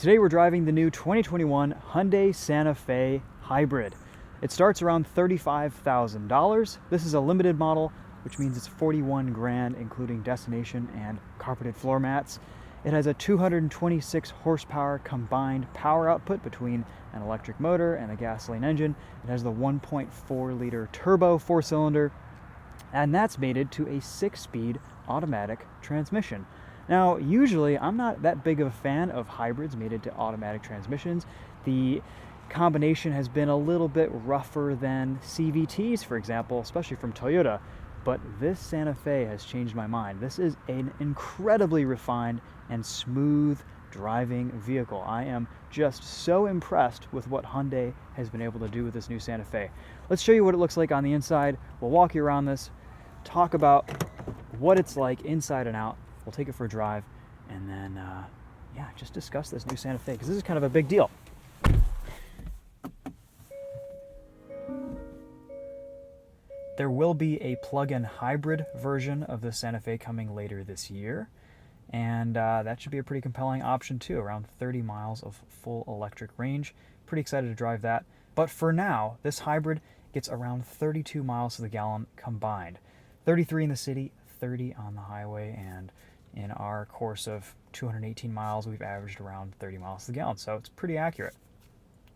Today we're driving the new 2021 Hyundai Santa Fe Hybrid. It starts around $35,000. This is a limited model, which means it's 41 grand including destination and carpeted floor mats. It has a 226 horsepower combined power output between an electric motor and a gasoline engine. It has the 1.4 liter turbo 4-cylinder, and that's mated to a 6-speed automatic transmission. Now, usually I'm not that big of a fan of hybrids mated to automatic transmissions. The combination has been a little bit rougher than CVTs, for example, especially from Toyota. But this Santa Fe has changed my mind. This is an incredibly refined and smooth driving vehicle. I am just so impressed with what Hyundai has been able to do with this new Santa Fe. Let's show you what it looks like on the inside. We'll walk you around this, talk about what it's like inside and out. We'll take it for a drive, and then, just discuss this new Santa Fe, because this is kind of a big deal. There will be a plug-in hybrid version of the Santa Fe coming later this year, and that should be a pretty compelling option too, around 30 miles of full electric range. Pretty excited to drive that. But for now, this hybrid gets around 32 miles to the gallon combined. 33 in the city, 30 on the highway, and in our course of 218 miles, we've averaged around 30 miles to the gallon, so it's pretty accurate.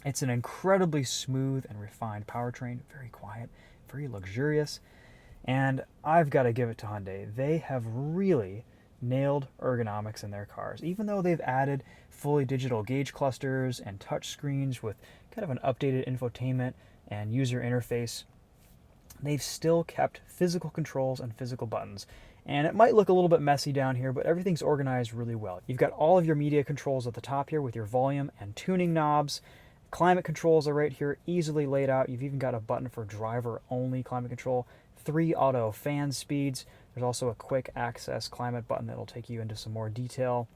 It's an incredibly smooth and refined powertrain, very quiet, very luxurious, and I've got to give it to Hyundai. They have really nailed ergonomics in their cars. Even though they've added fully digital gauge clusters and touch screens with kind of an updated infotainment and user interface, they've still kept physical controls and physical buttons. And it might look a little bit messy down here, but everything's organized really well. You've got all of your media controls at the top here with your volume and tuning knobs. Climate controls are right here, easily laid out. You've even got a button for driver-only climate control, 3 auto fan speeds. There's also a quick access climate button that'll take you into some more detail.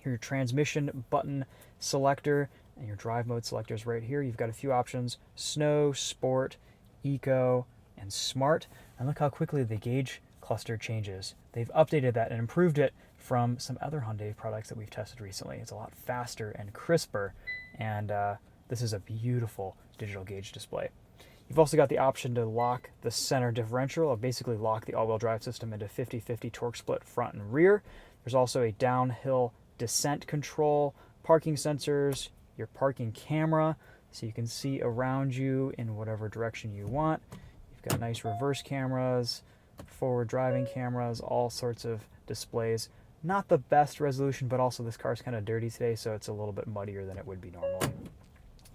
Your transmission button selector and your drive mode selectors right here. You've got a few options: snow, sport, eco, and smart. And look how quickly the gauge cluster changes. They've updated that and improved it from some other Hyundai products that we've tested recently. It's a lot faster and crisper, and this is a beautiful digital gauge display. You've also got the option to lock the center differential, or basically lock the all-wheel drive system into 50-50 torque split front and rear. There's also a downhill descent control, parking sensors, your parking camera, so you can see around you in whatever direction you want. You've got nice reverse cameras, forward driving cameras, all sorts of displays. Not the best resolution, but also this car's kind of dirty today, so it's a little bit muddier than it would be normally.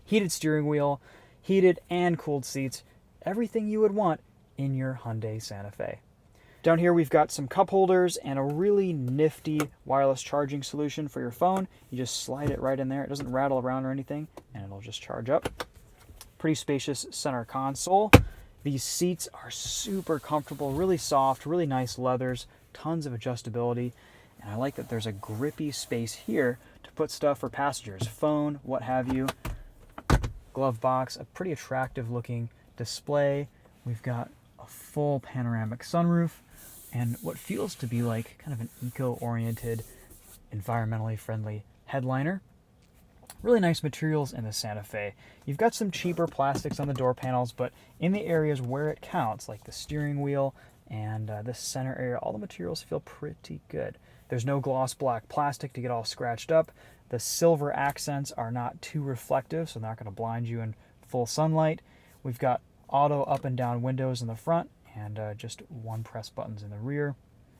Heated steering wheel, heated and cooled seats, everything you would want in your Hyundai Santa Fe. Down here we've got some cup holders and a really nifty wireless charging solution for your phone. You just slide it right in there. It doesn't rattle around or anything, and it'll just charge up. Pretty spacious center console. These seats are super comfortable, really soft, really nice leathers, tons of adjustability, and I like that there's a grippy space here to put stuff for passengers, phone, what have you. Glove box, a pretty attractive looking display. We've got a full panoramic sunroof and what feels to be like kind of an eco-oriented, environmentally friendly headliner. Really nice materials in the Santa Fe. You've got some cheaper plastics on the door panels, but in the areas where it counts, like the steering wheel and this center area, all the materials feel pretty good. There's no gloss black plastic to get all scratched up. The silver accents are not too reflective, so they're not going to blind you in full sunlight. We've got auto up and down windows in the front and just one press buttons in the rear.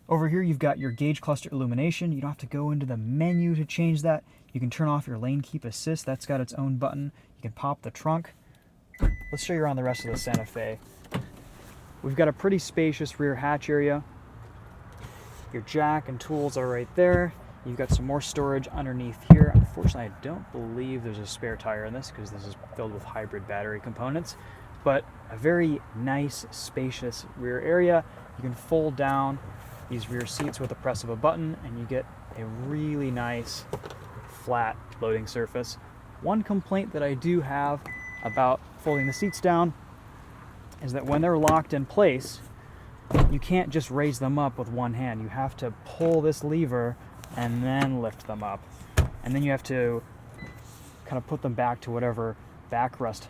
Over here you've got your gauge cluster illumination. You don't have to go into the menu to change that. You can turn off your lane keep assist. That's got its own button. You can pop the trunk. Let's show you around the rest of the Santa Fe. We've got a pretty spacious rear hatch area. Your jack and tools are right there. You've got some more storage underneath here. Unfortunately, I don't believe there's a spare tire in this because this is filled with hybrid battery components, but a very nice, spacious rear area. You can fold down these rear seats with the press of a button, and you get a really nice, flat loading surface. One complaint that I do have about folding the seats down is that when they're locked in place, you can't just raise them up with one hand. You have to pull this lever and then lift them up. and then you have to kind of put them back to whatever backrest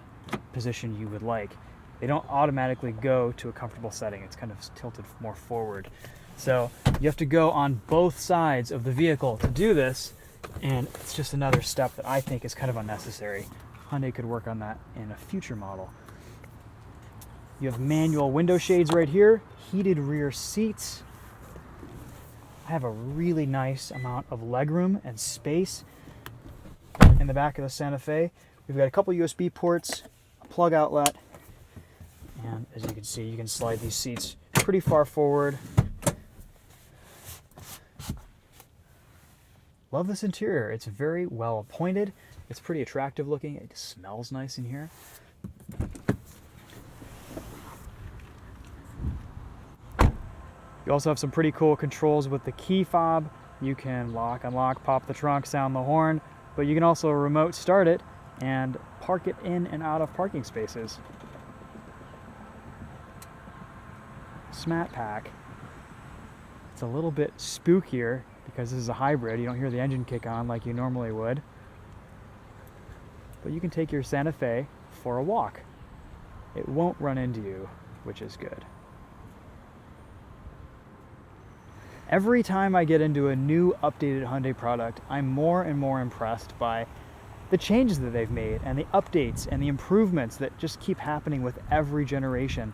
position you would like. They don't automatically go to a comfortable setting. It's kind of tilted more forward. So you have to go on both sides of the vehicle to do this, and it's just another step that I think is kind of unnecessary. Hyundai could work on that in a future model. You have manual window shades right here, heated rear seats. I have a really nice amount of legroom and space in the back of the Santa Fe. We've got a couple USB ports, a plug outlet, and as you can see, you can slide these seats pretty far forward. Love this interior. It's very well appointed. It's pretty attractive looking. It smells nice in here. You also have some pretty cool controls with the key fob. You can lock, unlock, pop the trunk, sound the horn, but you can also remote start it and park it in and out of parking spaces. Smat pack. It's a little bit spookier because this is a hybrid. You don't hear the engine kick on like you normally would. But you can take your Santa Fe for a walk. It won't run into you, which is good. Every time I get into a new updated Hyundai product, I'm more and more impressed by the changes that they've made and the updates and the improvements that just keep happening with every generation.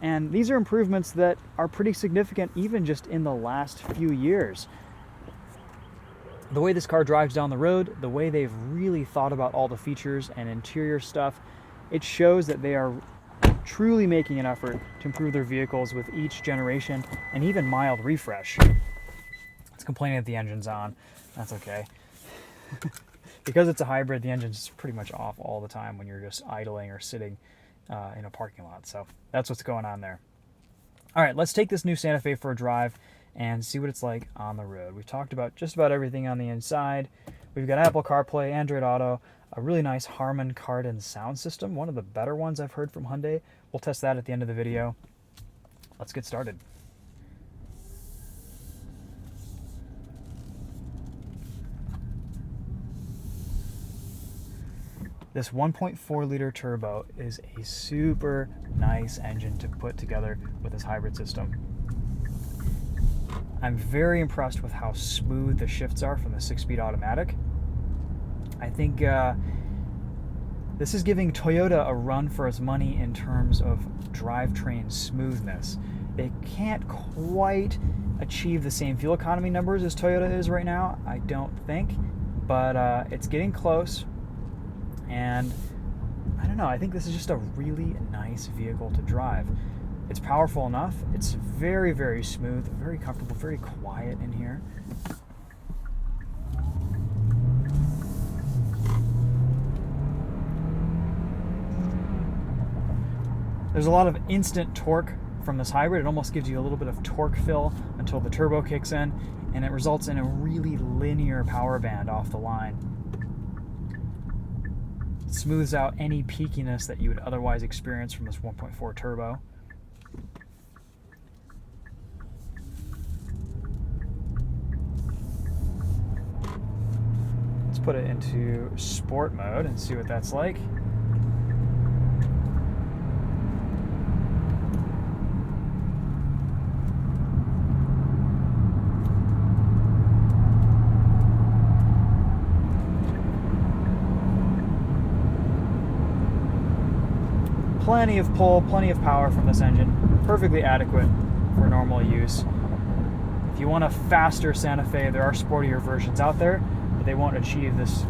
And these are improvements that are pretty significant even just in the last few years. The way this car drives down the road, the way they've really thought about all the features and interior stuff, it shows that they are truly making an effort to improve their vehicles with each generation and even mild refresh. It's complaining that the engine's on. That's okay. Because it's a hybrid, the engine's pretty much off all the time when you're just idling or sitting in a parking lot. So that's what's going on there. All right, let's take this new Santa Fe for a drive and see what it's like on the road. We've talked about just about everything on the inside. We've got Apple CarPlay, Android Auto, a really nice Harman Kardon sound system, one of the better ones I've heard from Hyundai. We'll test that at the end of the video. Let's get started. This 1.4 liter turbo is a super nice engine to put together with this hybrid system. I'm very impressed with how smooth the shifts are from the 6-speed automatic. I think this is giving Toyota a run for its money in terms of drivetrain smoothness. They can't quite achieve the same fuel economy numbers as Toyota is right now, I don't think, but it's getting close. And I don't know, I think this is just a really nice vehicle to drive. It's powerful enough. It's very, very smooth, very comfortable, very quiet in here. There's a lot of instant torque from this hybrid. It almost gives you a little bit of torque fill until the turbo kicks in, and it results in a really linear power band off the line. It smooths out any peakiness that you would otherwise experience from this 1.4 turbo. Let's put it into sport mode and see what that's like. Plenty of pull, plenty of power from this engine, perfectly adequate for normal use. If you want a faster Santa Fe, there are sportier versions out there, but they won't achieve these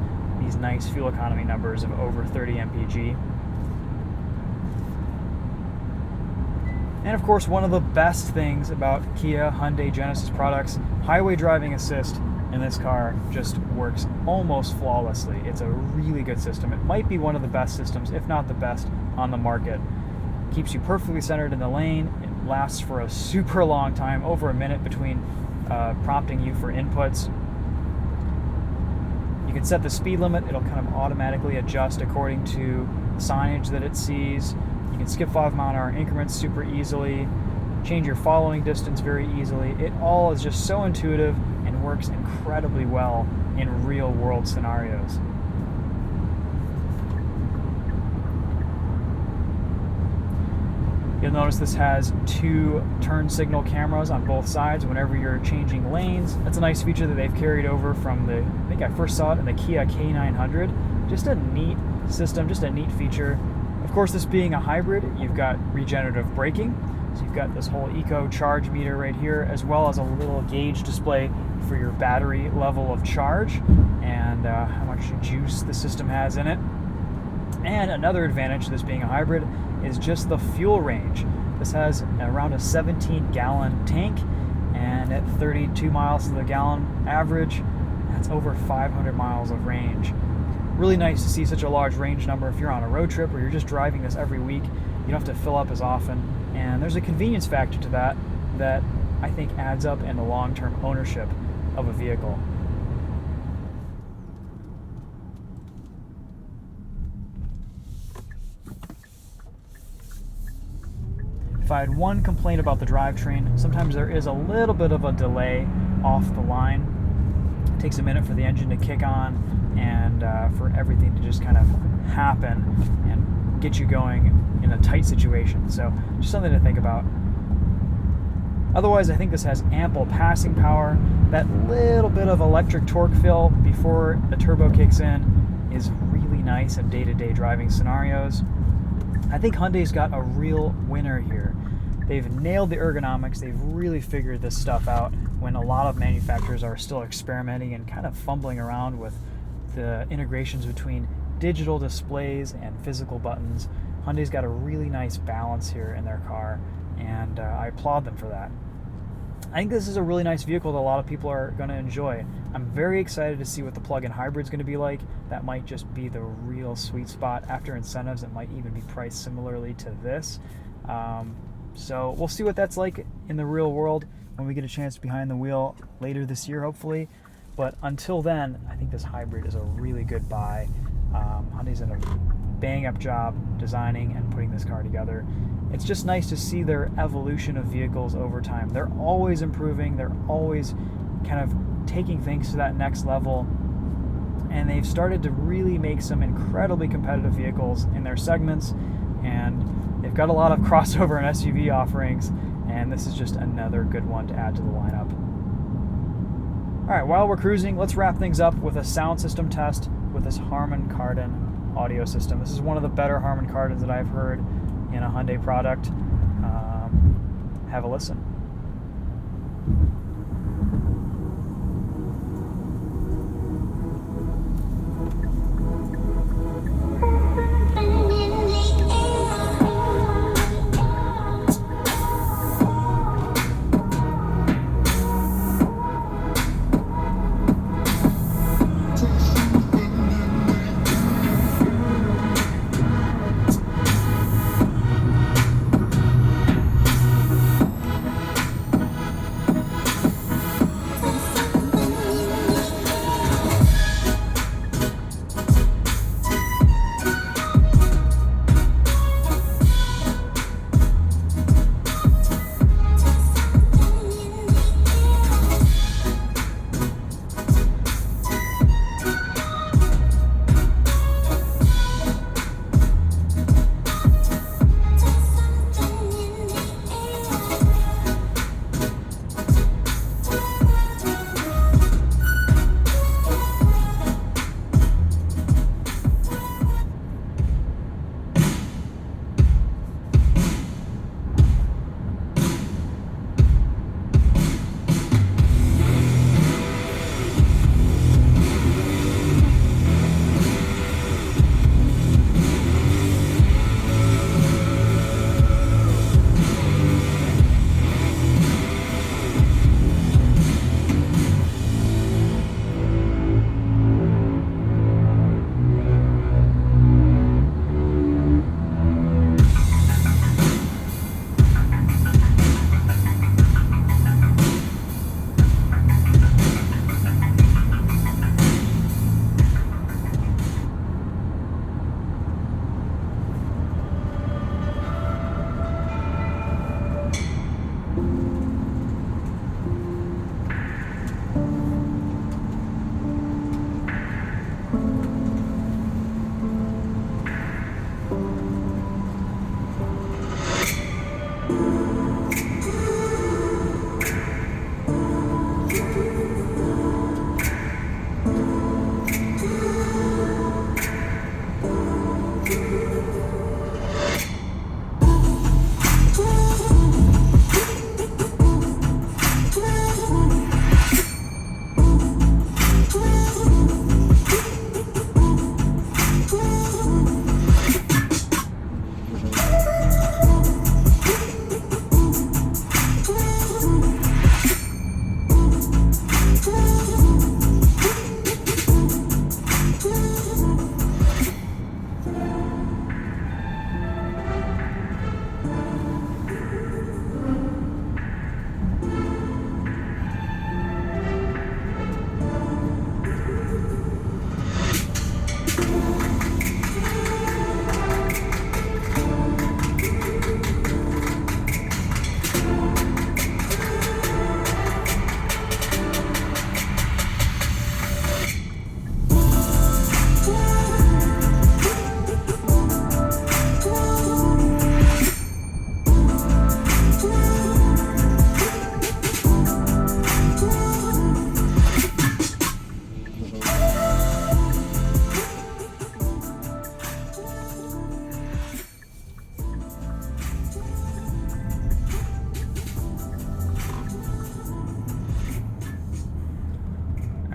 nice fuel economy numbers of over 30 mpg. And of course, one of the best things about Kia, Hyundai, Genesis products, highway driving assist in this car just works almost flawlessly. It's a really good system. It might be one of the best systems, if not the best, on the market. Keeps you perfectly centered in the lane. It lasts for a super long time, over a minute between prompting you for inputs. You can set the speed limit. It'll kind of automatically adjust according to signage that it sees. You can skip 5-mile-an-hour increments super easily, change your following distance very easily. It all is just so intuitive and works incredibly well in real world scenarios. You'll notice this has 2 turn signal cameras on both sides whenever you're changing lanes. That's a nice feature that they've carried over from the, I think I first saw it in the Kia K900. Just a neat system, just a neat feature. Of course, this being a hybrid, you've got regenerative braking. So you've got this whole eco charge meter right here, as well as a little gauge display for your battery level of charge and how much juice the system has in it. And another advantage to this being a hybrid is just the fuel range. This has around a 17-gallon tank, and at 32 miles to the gallon average, that's over 500 miles of range. Really nice to see such a large range number if you're on a road trip or you're just driving this every week. You don't have to fill up as often, and there's a convenience factor to that that I think adds up in the long-term ownership of a vehicle. If I had one complaint about the drivetrain, sometimes there is a little bit of a delay off the line. It takes a minute for the engine to kick on and for everything to just kind of happen and get you going in a tight situation. So just something to think about. Otherwise, I think this has ample passing power. That little bit of electric torque fill before the turbo kicks in is really nice in day-to-day driving scenarios. I think Hyundai's got a real winner here. They've nailed the ergonomics. They've really figured this stuff out when a lot of manufacturers are still experimenting and kind of fumbling around with the integrations between digital displays and physical buttons. Hyundai's got a really nice balance here in their car, and I applaud them for that. I think this is a really nice vehicle that a lot of people are going to enjoy. I'm very excited to see what the plug-in hybrid is going to be like. That might just be the real sweet spot. After incentives, it might even be priced similarly to this. So we'll see what that's like in the real world when we get a chance behind the wheel later this year, hopefully. But until then, I think this hybrid is a really good buy. Hyundai's done a bang-up job designing and putting this car together. It's just nice to see their evolution of vehicles over time. They're always improving. They're always kind of taking things to that next level. And they've started to really make some incredibly competitive vehicles in their segments. And they've got a lot of crossover and SUV offerings. And this is just another good one to add to the lineup. All right, while we're cruising, let's wrap things up with a sound system test with this Harman Kardon audio system. This is one of the better Harman Kardons that I've heard in a Hyundai product. Have a listen.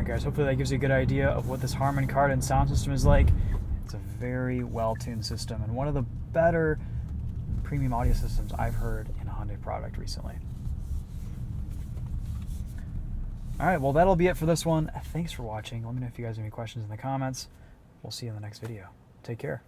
Guys, hopefully that gives you a good idea of what this Harman Kardon sound system is like. It's a very well-tuned system and one of the better premium audio systems I've heard in a Hyundai product recently. Alright, well that'll be it for this one. Thanks for watching. Let me know if you guys have any questions in the comments. We'll see you in the next video. Take care.